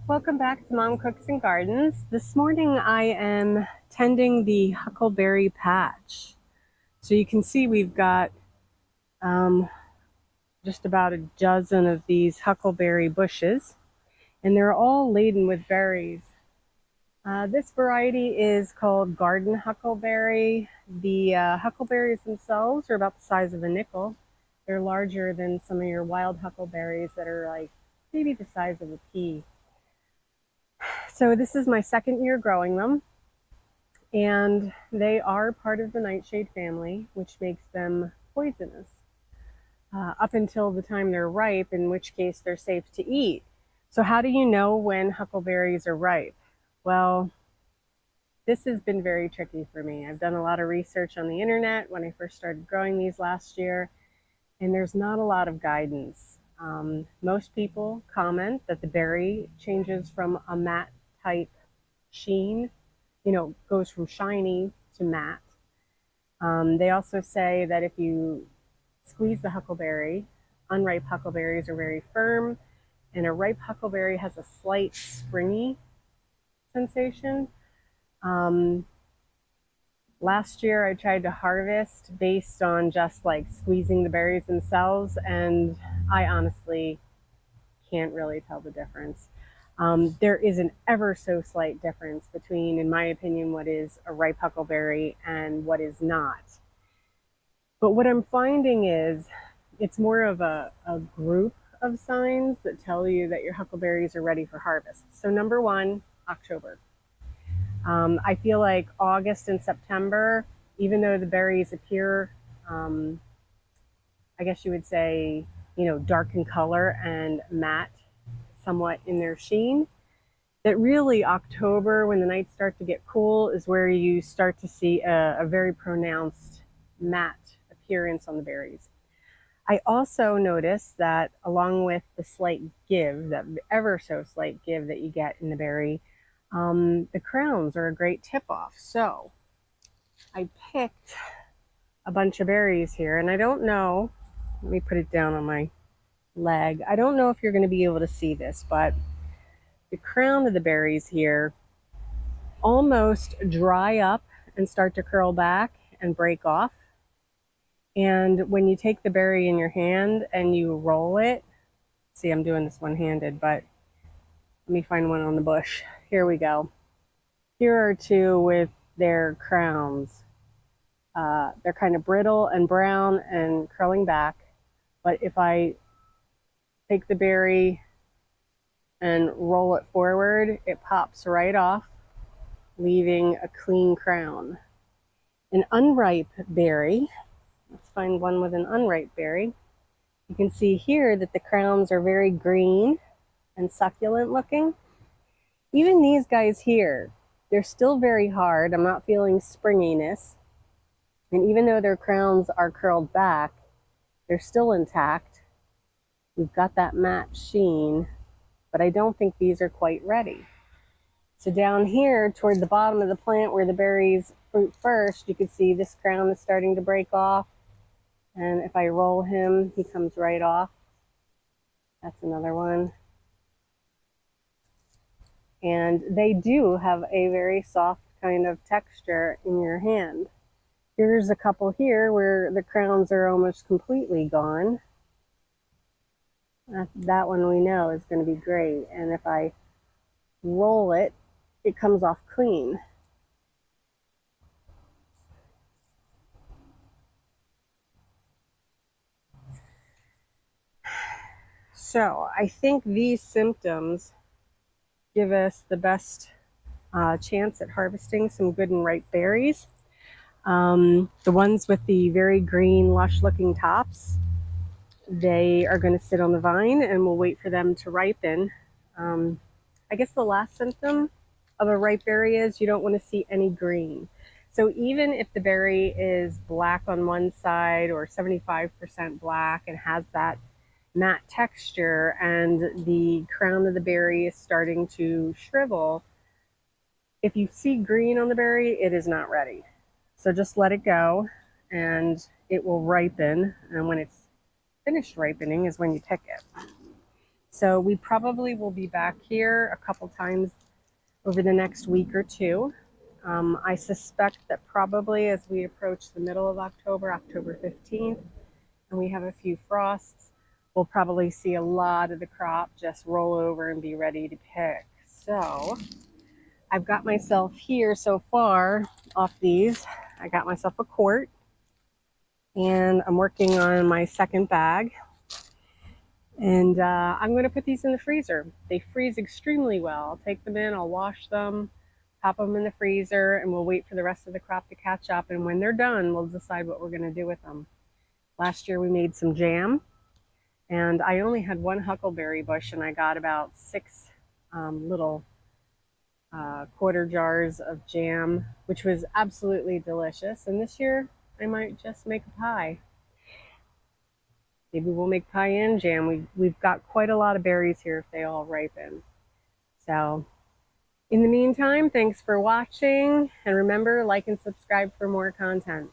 Welcome back to Mom Cooks and Gardens. This morning I am tending the Huckleberry patch. So you can see we've got just about a dozen of these huckleberry bushes, and they're all laden with berries. This variety is called garden huckleberry. The huckleberries themselves are about the size of a nickel. They're larger than some of your wild huckleberries that are like maybe the size of a pea. So this is my second year growing them, and they are part of the nightshade family, which makes them poisonous up until the time they're ripe, in which case they're safe to eat. So how do you know when huckleberries are ripe? Well, this has been very tricky for me. I've done a lot of research on the internet when I first started growing these last year, and there's not a lot of guidance. Most people comment that the berry changes from a matte type sheen, goes from shiny to matte. They also say that if you squeeze the huckleberry, unripe huckleberries are very firm, and a ripe huckleberry has a slight springy sensation. Um, Last year I tried to harvest based on just like squeezing the berries themselves, and I honestly can't really tell the difference. There is an ever so slight difference between, in my opinion, what is a ripe huckleberry and what is not. But what I'm finding is it's more of a group of signs that tell you that your huckleberries are ready for harvest. So, number one, October. I feel like August and September, even though the berries appear, um, I guess you would say, dark in color and matte somewhat in their sheen, that really October, when the nights start to get cool, is where you start to see a very pronounced matte appearance on the berries. I also noticed that along with the slight give, that ever so slight give that you get in the berry, the crowns are a great tip off. So I picked a bunch of berries here, and I don't know, let me put it down on my leg. I don't know if you're going to be able to see this, but the crown of the berries here almost dry up and start to curl back and break off. And when you take the berry in your hand and you roll it, see, I'm doing this one-handed, but let me find one on the bush. Here we go. Here are two with their crowns. They're kind of brittle and brown and curling back. But if I take the berry and roll it forward, it pops right off, leaving a clean crown. An unripe berry, let's find one with an unripe berry. You can see here that the crowns are very green and succulent looking. Even these guys here, they're still very hard. I'm not feeling springiness. And even though their crowns are curled back, they're still intact. We've got that matte sheen, but I don't think these are quite ready. So down here toward the bottom of the plant where the berries fruit first, you can see this crown is starting to break off. And if I roll him, he comes right off. That's another one. And they do have a very soft kind of texture in your hand. Here's a couple here where the crowns are almost completely gone. That one we know is going to be great. And if I roll it, it comes off clean. So I think these symptoms give us the best chance at harvesting some good and ripe berries. The ones with the very green, lush looking tops, they are going to sit on the vine and we'll wait for them to ripen. I guess the last symptom of a ripe berry is you don't want to see any green. So even if the berry is black on one side or 75% black and has that matte texture and the crown of the berry is starting to shrivel, if you see green on the berry, it is not ready. So just let it go and it will ripen. And when it's finished ripening is when you pick it. So we probably will be back here a couple times over the next week or two. I suspect that probably as we approach the middle of October, October 15th, and we have a few frosts, we'll probably see a lot of the crop just roll over and be ready to pick. So I've got myself here so far off these. I got myself a quart and I'm working on my second bag. And I'm going to put these in the freezer. They freeze extremely well. I'll take them in, I'll wash them, pop them in the freezer, and we'll wait for the rest of the crop to catch up. And when they're done, we'll decide what we're going to do with them. Last year we made some jam, and I only had one huckleberry bush, and I got about 6 little quarter jars of jam, which was absolutely delicious. And this year I might just make a pie. Maybe we'll make pie and jam. We've got quite a lot of berries here if they all ripen. So in the meantime, thanks for watching, and remember, like and subscribe for more content.